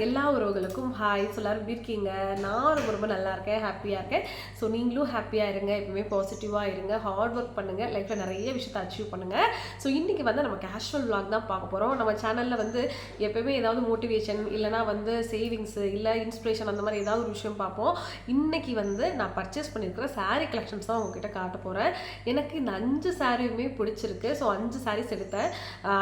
எல்லா உறவுகளுக்கும் ஹாய். எல்லாரும் எப்படி இருக்கீங்க? நான் ரொம்ப ரொம்ப நல்லா இருக்கேன், ஹாப்பியாக இருக்கேன். ஸோ நீங்களும் ஹாப்பியாக இருங்க, எப்பவுமே பாசிட்டிவாக இருங்க, ஹார்ட் ஒர்க் பண்ணுங்கள், லைஃப்பில் நிறைய விஷயத்தை அச்சீவ் பண்ணுங்கள். ஸோ இன்றைக்கி வந்து நம்ம கேஷுவல் விளாக் தான் பார்க்க போகிறோம். நம்ம சேனலில் வந்து எப்போயுமே ஏதாவது மோட்டிவேஷன் இல்லைனா வந்து சேவிங்ஸு இல்லை இன்ஸ்பிரேஷன் அந்த மாதிரி ஏதாவது ஒரு விஷயம் பார்ப்போம். இன்றைக்கி வந்து நான் பர்ச்சேஸ் பண்ணியிருக்கிற சாரீ கலெக்ஷன்ஸ் தான் உங்ககிட்ட காட்ட போகிறேன். எனக்கு இந்த 5 சாரியுமே பிடிச்சிருக்கு. ஸோ 5 சாரீஸ் எடுத்தேன்.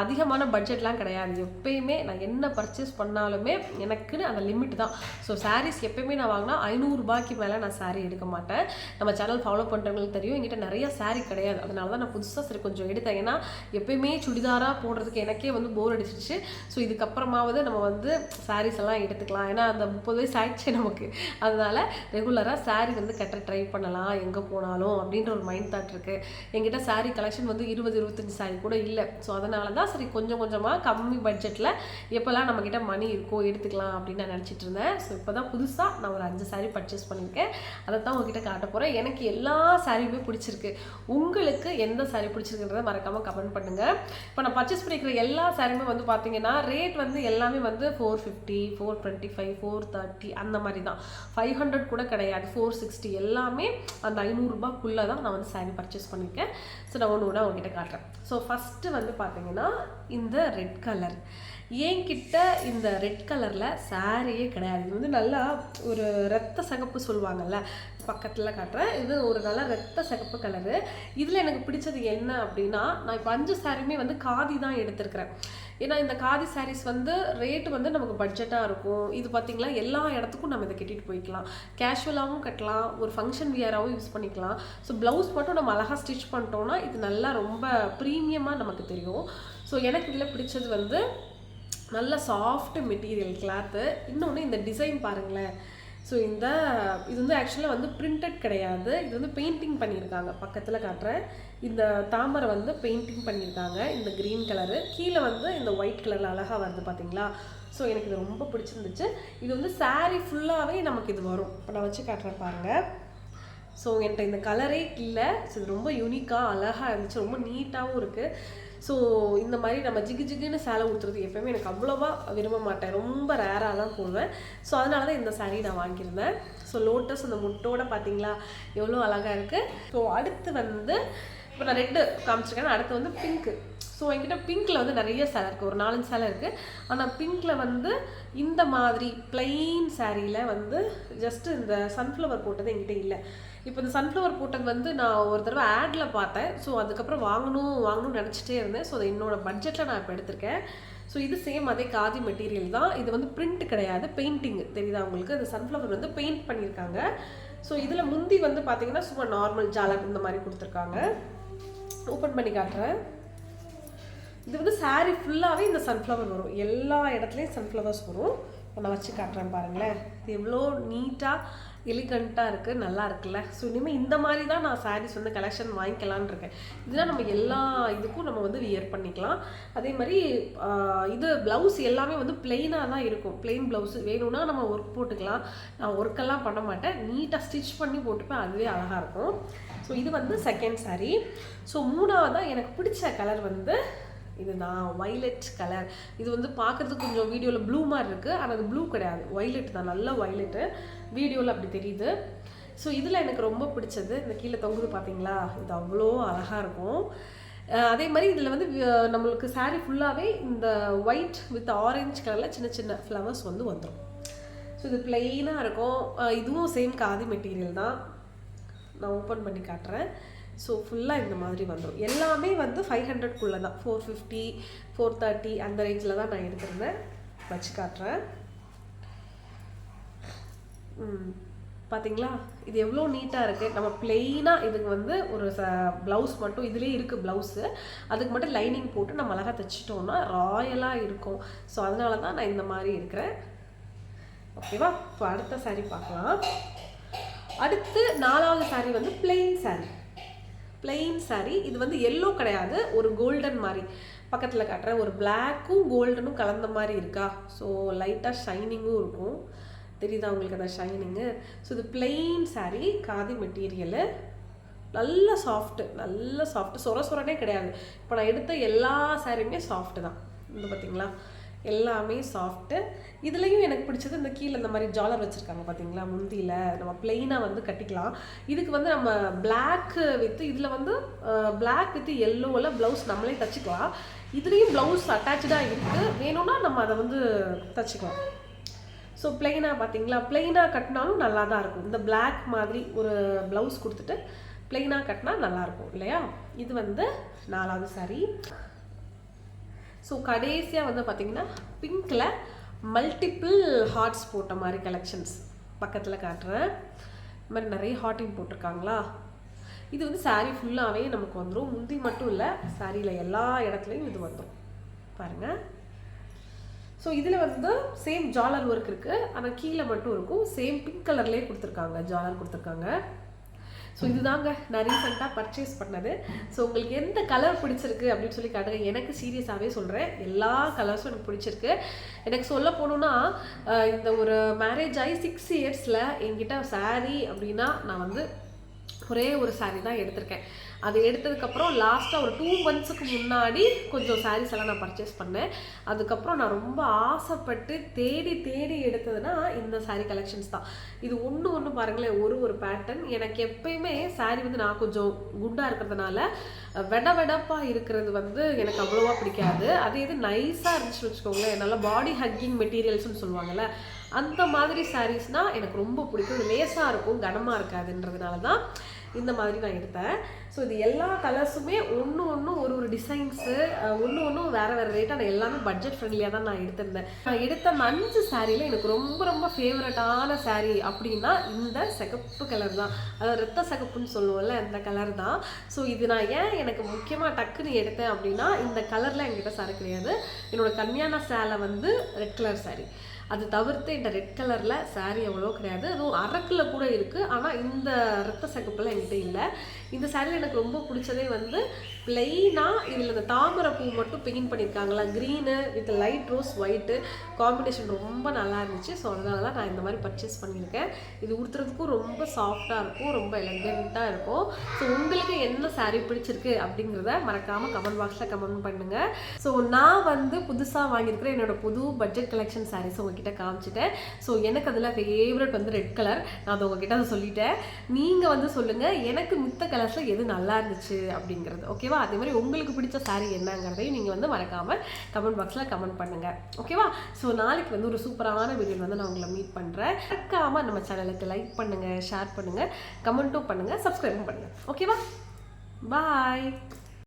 அதிகமான பட்ஜெட்லாம் கிடையாது. எப்பயுமே நான் என்ன பர்ச்சேஸ் பண்ணாலுமே எனக்குன்னு அந்த லிமிட் தான். ஸோ சாரீஸ் எப்பயுமே நான் வாங்கினா 500 ரூபாய்க்கு மேலே நான் சாரீ எடுக்க மாட்டேன். நம்ம சேனல் ஃபாலோ பண்ணுறவங்களுக்கு தெரியும், என்கிட்ட நிறைய சாரீ கிடையாது. அதனால தான் நான் புதுசாக சரி கொஞ்சம் எடுத்தேன். ஏன்னா எப்பயுமே சுடிதாராக போடுறதுக்கு எனக்கே வந்து போர் அடிச்சிருச்சு. ஸோ இதுக்கப்புறமாவது நம்ம வந்து சாரீஸ் எல்லாம் எடுத்துக்கலாம். ஏன்னா அந்த 30 வயசு ஆயிடுச்சு நமக்கு. அதனால ரெகுலராக சாரீ வந்து கட்ட ட்ரை பண்ணலாம் எங்கே போனாலும் அப்படின்ற ஒரு மைண்ட் தாட் இருக்குது. என்கிட்ட சாரீ கலெக்ஷன் வந்து 20-25 சாரீ கூட இல்லை. ஸோ அதனால தான் சரி கொஞ்சம் கொஞ்சமாக கம்மி பட்ஜெட்டில் எப்போல்லாம் நம்மக்கிட்ட மணி இருக்கோ எடுத்துக்கலாம் அப்படின்னு நான் நினச்சிட்டு இருந்தேன். ஸோ இப்போ தான் புதுசாக நான் ஒரு 5 சாரீ பர்ச்சேஸ் பண்ணியிருக்கேன். அதை தான் உங்ககிட்ட காட்ட போகிறேன். எனக்கு எல்லா சாரியுமே பிடிச்சிருக்கு. உங்களுக்கு எந்த சாரீ பிடிச்சிருக்குன்றதை மறக்காமல் கமெண்ட் பண்ணுங்கள். இப்போ நான் பர்ச்சேஸ் பண்ணிக்கிற எல்லா சாரியுமே வந்து பார்த்தீங்கன்னா ரேட் வந்து எல்லாமே வந்து 450, 425, 430 அந்த மாதிரி தான். 500 கூட கிடையாது, 460 எல்லாமே அந்த 500 ரூபாய்க்குள்ளே தான் நான் வந்து சாரீ பர்ச்சேஸ் பண்ணியிருக்கேன். ஸோ நான் ஒன்று ஒன்றா உங்ககிட்ட காட்டுறேன். ஸோ ஃபஸ்ட்டு வந்து பார்த்தீங்கன்னா இந்த ரெட் கலர். என்கிட்ட இந்த ரெட் கலரில் சாரியே கிடையாது. இது வந்து நல்லா ஒரு ரத்த சிகப்பு சொல்லுவாங்கள்ல, பக்கத்தில் காட்டுறேன். இது ஒரு நல்ல ரத்த சிகப்பு கலரு. இதில் எனக்கு பிடிச்சது என்ன அப்படின்னா, நான் இப்போ 5 சாரியுமே வந்து காதி தான் எடுத்திருக்கிறேன். ஏன்னா இந்த காதி சாரீஸ் வந்து ரேட்டு வந்து நமக்கு பட்ஜெட்டாக இருக்கும். இது பார்த்திங்களா எல்லா இடத்துக்கும் நம்ம இதை கட்டிட்டு போய்க்கலாம். கேஷுவலாகவும் கட்டலாம், ஒரு ஃபங்க்ஷன் வியராகவும் யூஸ் பண்ணிக்கலாம். ஸோ ப்ளவுஸ் மட்டும் நம்ம அழகாக ஸ்டிச் பண்ணிட்டோம்னா இது நல்லா ரொம்ப ப்ரீமியமாக நமக்கு தெரியும். ஸோ எனக்கு இதில் பிடிச்சது வந்து நல்ல சாஃப்ட் மெட்டீரியல் கிளாத்து. இன்னொன்று இந்த டிசைன் பாருங்களேன். ஸோ இது வந்து ஆக்சுவலாக வந்து பிரிண்டட் கிடையாது, இது வந்து பெயிண்டிங் பண்ணியிருக்காங்க. பக்கத்தில் காட்டுறேன். இந்த தாமரை வந்து பெயிண்டிங் பண்ணியிருக்காங்க, இந்த க்ரீன் கலரு. கீழே வந்து இந்த ஒயிட் கலரில் அழகாக வருது பார்த்தீங்களா. ஸோ எனக்கு இது ரொம்ப பிடிச்சிருந்துச்சு. இது வந்து சாரீ ஃபுல்லாகவே நமக்கு இது வரும். இப்போ நான் வச்சு காட்டுறேன் பாருங்கள். ஸோ என்கிட்ட இந்த கலரே இல்லை. ஸோ இது ரொம்ப யூனிக்காக அழகாக இருந்துச்சு, ரொம்ப நீட்டாகவும் இருக்குது. ஸோ இந்த மாதிரி நம்ம ஜிகு ஜிகுன்னு சேலை ஊற்றுறது எப்போயுமே எனக்கு அவ்வளோவா விரும்ப மாட்டேன், ரொம்ப ரேராக தான் போடுவேன். ஸோ அதனால தான் இந்த சாரீ நான் வாங்கியிருந்தேன். ஸோ லோட்டஸ் அந்த முட்டோட பார்த்தீங்களா எவ்வளோ அழகாக இருக்குது. ஸோ அடுத்து வந்து இப்போ நான் ரெட்டு காமிச்சிருக்கேன், அடுத்து வந்து பிங்க்கு. ஸோ என்கிட்ட பிங்க்கில் வந்து நிறைய சேலை இருக்குது, ஒரு 4-5 சேலை இருக்குது. ஆனால் பிங்க்கில் வந்து இந்த மாதிரி பிளெயின் சாரியில் வந்து ஜஸ்ட்டு இந்த சன்ஃப்ளவர் போட்டது என்கிட்ட இல்லை. இப்போ இந்த சன்ஃப்ளவர் போட்டது வந்து நான் ஒரு தடவை ஆடில் பார்த்தேன். ஸோ அதுக்கப்புறம் வாங்கணும்னு நினச்சிட்டே இருந்தேன். ஸோ அது என்னோடய பட்ஜெட்டில் நான் இப்போ எடுத்திருக்கேன். ஸோ இது சேம் அதே காதி மெட்டீரியல் தான். இது வந்து பிரிண்ட் கிடையாது, பெயிண்டிங் தெரியுதா உங்களுக்கு. அந்த சன்ஃப்ளவர் வந்து பெயிண்ட் பண்ணியிருக்காங்க. ஸோ இதில் முந்தி வந்து பார்த்தீங்கன்னா சும்மா நார்மல் ஜாலர் இந்த மாதிரி கொடுத்துருக்காங்க. ஓப்பன் பண்ணி காட்டுறேன். இது வந்து சாரீ ஃபுல்லாகவே இந்த சன்ஃப்ளவர் வரும், எல்லா இடத்துலையும் சன்ஃப்ளவர்ஸ் வரும். நான் வச்சு காட்டுறேன் பாருங்களேன். இது எவ்வளோ நீட்டாக எலிகண்ட்டாக இருக்குது, நல்லா இருக்குல்ல. ஸோ இனிமேல் இந்த மாதிரி தான் நான் சாரீஸ் வந்து கலெக்ஷன் வாங்கிக்கலான்னு இருக்கேன். இதெல்லாம் நம்ம எல்லா இதுக்கும் நம்ம வந்து வியர் பண்ணிக்கலாம். அதே மாதிரி இது ப்ளவுஸ் எல்லாமே வந்து பிளெயினாக தான் இருக்கும். பிளெயின் ப்ளவுஸ் வேணும்னா நம்ம ஒர்க் போட்டுக்கலாம். நான் ஒர்க்கெல்லாம் பண்ண மாட்டேன், நீட்டாக ஸ்டிச் பண்ணி போட்டுப்பேன், அதுவே அழகாக இருக்கும். ஸோ இது வந்து செகண்ட் சாரீ. ஸோ மூணாவதாக எனக்கு பிடிச்ச கலர் வந்து இதுதான், வைலட் கலர். இது வந்து பார்க்குறதுக்கு கொஞ்சம் வீடியோவில் ப்ளூ மாதிரி இருக்குது, ஆனால் அது ப்ளூ கிடையாது, வைலட் தான், நல்ல வைலட்டு. வீடியோவில் அப்படி தெரியுது. ஸோ இதில் எனக்கு ரொம்ப பிடிச்சது இந்த கீழே தொங்குது பார்த்தீங்களா, இது அவ்வளோ அழகாக இருக்கும். அதே மாதிரி இதில் வந்து நம்மளுக்கு சாரீ ஃபுல்லாகவே இந்த ஒயிட் வித் ஆரஞ்சு கலரில் சின்ன சின்ன ஃப்ளவர்ஸ் வந்து வந்துடும். ஸோ இது பிளெயினாக இருக்கும். இதுவும் சேம் காதி மெட்டீரியல் தான். நான் ஓப்பன் பண்ணி காட்டுறேன். ஸோ ஃபுல்லாக இந்த மாதிரி வந்துடும். எல்லாமே வந்து 500க்குள்ளே தான், 450, 430 அந்த ரேஞ்சில் தான் நான் எடுத்திருந்தேன். வச்சு காட்டுறேன். பார்த்தீங்களா இது எவ்வளோ நீட்டாக இருக்குது. நம்ம பிளெயினாக இதுக்கு வந்து ஒரு ப்ளவுஸ் மட்டும் இதுலேயே இருக்குது ப்ளவுஸு, அதுக்கு மட்டும் லைனிங் போட்டு நம்ம அழகாக தைச்சிட்டோம்னா ராயலாக இருக்கும். ஸோ அதனால தான் நான் இந்த மாதிரி இருக்கிறேன். ஓகேவா. இப்போ அடுத்த சாரீ பார்க்கலாம். அடுத்து 4வது சாரீ வந்து பிளெயின் சாரீ. இது வந்து எல்லோ கிடையாது, ஒரு கோல்டன் மாதிரி. பக்கத்தில் காட்டுறேன். ஒரு பிளாக்கும் கோல்டனும் கலந்த மாதிரி இருக்கா. ஸோ லைட்டாக ஷைனிங்கும் இருக்கும், தெரியுதா உங்களுக்கு அந்த ஷைனிங்கு. ஸோ இது பிளெயின் சாரீ, காதி மெட்டீரியலு, நல்ல சாஃப்ட்டு, சொரனே கிடையாது. இப்போ நான் எடுத்த எல்லா சாரியுமே சாஃப்ட்டு தான். இந்த பார்த்தீங்களா எல்லாமே சாஃப்ட்டு. இதுலேயும் எனக்கு பிடிச்சது இந்த கீழே இந்த மாதிரி ஜாலர் வச்சுருக்காங்க பார்த்தீங்களா, முந்தியில் நம்ம பிளெயினாக வந்து கட்டிக்கலாம். இதுக்கு வந்து நம்ம பிளாக் வித் இதில் வந்து பிளாக் வித் எல்லோவில் ப்ளவுஸ் நம்மளே தச்சுக்கலாம். இதுலேயும் ப்ளவுஸ் அட்டாச்சாக இருக்குது, வேணும்னா நம்ம அதை வந்து தச்சுக்கலாம். ஸோ பிளெயினாக பார்த்தீங்களா, பிளெயினாக கட்டினாலும் நல்லா தான் இருக்கும். இந்த பிளாக் மாதிரி ஒரு ப்ளவுஸ் கொடுத்துட்டு பிளெயினாக கட்டினா நல்லாயிருக்கும் இல்லையா. இது வந்து 4வது சாரீ. ஸோ கடைசியாக வந்து பார்த்திங்கன்னா பிங்க்கில் மல்டிபிள் ஹார்ட்ஸ் போட்ட மாதிரி கலெக்ஷன்ஸ் பக்கத்தில் காட்டுறேன். இந்த மாதிரி நிறைய ஹார்ட்டிங் போட்டிருக்காங்களா. இது வந்து சாரீ ஃபுல்லாகவே நமக்கு வந்துடும். முந்தி மட்டும் இல்லை, சாரியில் எல்லா இடத்துலையும் இது வந்துடும் பாருங்கள். ஸோ இதில் வந்து சேம் ஜாலர் ஒர்க் இருக்குது, ஆனால் கீழே மட்டும் இருக்கும். சேம் பிங்க் கலர்லேயே கொடுத்துருக்காங்க, ஜாலர் கொடுத்துருக்காங்க. ஸோ இதுதாங்க நான் ரீசெண்டாக பர்ச்சேஸ் பண்ணது. ஸோ உங்களுக்கு எந்த கலர் பிடிச்சிருக்கு அப்படின்னு சொல்லி காட்டுங்க. எனக்கு சீரியஸாகவே சொல்கிறேன், எல்லா கலர்ஸும் எனக்கு பிடிச்சிருக்கு. எனக்கு சொல்ல போகணுன்னா இந்த ஒரு மேரேஜ் ஆகி 6 இயர்ஸில் என்கிட்ட சாரீ அப்படின்னா நான் வந்து ஒரே ஒரு சாரீ தான் எடுத்திருக்கேன். அது எடுத்ததுக்கப்புறம் லாஸ்ட்டாக ஒரு 2 மந்த்ஸுக்கு முன்னாடி கொஞ்சம் சாரீஸ் எல்லாம் நான் பர்ச்சேஸ் பண்ணேன். அதுக்கப்புறம் நான் ரொம்ப ஆசைப்பட்டு தேடி தேடி எடுத்ததுன்னா இந்த சாரீ கலெக்ஷன்ஸ் தான். இது ஒன்று பாருங்களேன், ஒரு பேட்டர்ன். எனக்கு எப்பயுமே சாரீ வந்து நான் கொஞ்சம் குண்டாக இருக்கிறதுனால வெடப்பாக இருக்கிறது வந்து எனக்கு அவ்வளோவா பிடிக்காது. அதே இது நைஸாக இருந்துச்சுன்னு வச்சுக்கோங்களேன், நல்லா பாடி ஹக்கிங் மெட்டீரியல்ஸ்னு சொல்லுவாங்கள்ல, அந்த மாதிரி சாரீஸ்னால் எனக்கு ரொம்ப பிடிக்கும். இது லேஸாக இருக்கும், கனமாக இருக்காதுன்றதுனால தான் இந்த மாதிரி நான் எடுத்தேன். ஸோ இது எல்லா கலர்ஸுமே ஒன்று ஒரு டிசைன்ஸு, ஒன்று வேறு ரேட்டாக, நான் எல்லாமே பட்ஜெட் ஃப்ரெண்ட்லியாக தான் நான் எடுத்திருந்தேன். நான் எடுத்த அந்த 5 சாரியில் எனக்கு ரொம்ப ஃபேவரட்டான சாரீ அப்படின்னா இந்த சிகப்பு கலர் தான். அதாவது ரத்த சிகப்புன்னு சொல்லுவோம்ல, அந்த கலர் தான். ஸோ இது நான் ஏன் எனக்கு முக்கியமாக டக்குன்னு எடுத்தேன் அப்படின்னா, இந்த கலரில் என்கிட்ட சாரி கிடையாது. என்னோடய கல்யாண சேலை வந்து ரெட் கலர் சாரீ. அது தவிர்த்து இந்த ரெட் கலரில் சாரீ எவ்வளோ கிடையாது, அதுவும் அரக்கில் கூட இருக்குது. ஆனால் இந்த ரத்த சிகப்பில் என்கிட்ட இல்லை. இந்த சாரியில் எனக்கு ரொம்ப பிடிச்சதே வந்து பிளெயினாக இதில் இந்த தாமரை பூ மட்டும் பெயிண்ட் பண்ணியிருக்காங்களா, green with light rose white combination ரொம்ப நல்லா இருந்துச்சு. ஸோ அதனால தான் நான் இந்த மாதிரி பர்ச்சேஸ் பண்ணியிருக்கேன். இது உடுத்துறதுக்கும் ரொம்ப சாஃப்டாக இருக்கும், ரொம்ப எலகெண்ட்டாக இருக்கும். ஸோ உங்களுக்கு என்ன சாரீ பிடிச்சிருக்கு அப்படிங்கிறத மறக்காமல் கமெண்ட் பாக்ஸில் கமெண்ட் பண்ணுங்கள். ஸோ நான் வந்து புதுசாக வாங்கியிருக்கிற என்னோடய புது பட்ஜெட் கலெக்ஷன் சாரீஸ் உங்ககிட்ட காமிச்சிட்டேன். ஸோ எனக்கு அதில் ஃபேவரட் வந்து ரெட் கலர். நான் அதை உங்ககிட்ட அதை சொல்லிட்டேன். நீங்கள் வந்து சொல்லுங்கள் எனக்கு மித்த கலர்ஸில் எது நல்லா இருந்துச்சு அப்படிங்கிறது. ஓகேவா? அதே மாதிரி உங்களுக்கு பிடிச்ச சாரீ என்னங்கிறதையும் நீங்கள் வந்து மறக்காமல் கமெண்ட் பாக்ஸில் கமெண்ட் பண்ணுங்கள். ஓகேவா? ஸோ நாளைக்கு வந்து ஒரு சூப்பரான வீடியோ வந்து நான் உங்களை மீட் பண்ணுறேன். மறக்காமல் நம்ம சேனலுக்கு லைக் பண்ணுங்கள், ஷேர் பண்ணுங்கள், கமெண்ட்டும் பண்ணுங்கள், சப்ஸ்கிரைபும் பண்ணுங்கள். ஓகேவா? பாய்.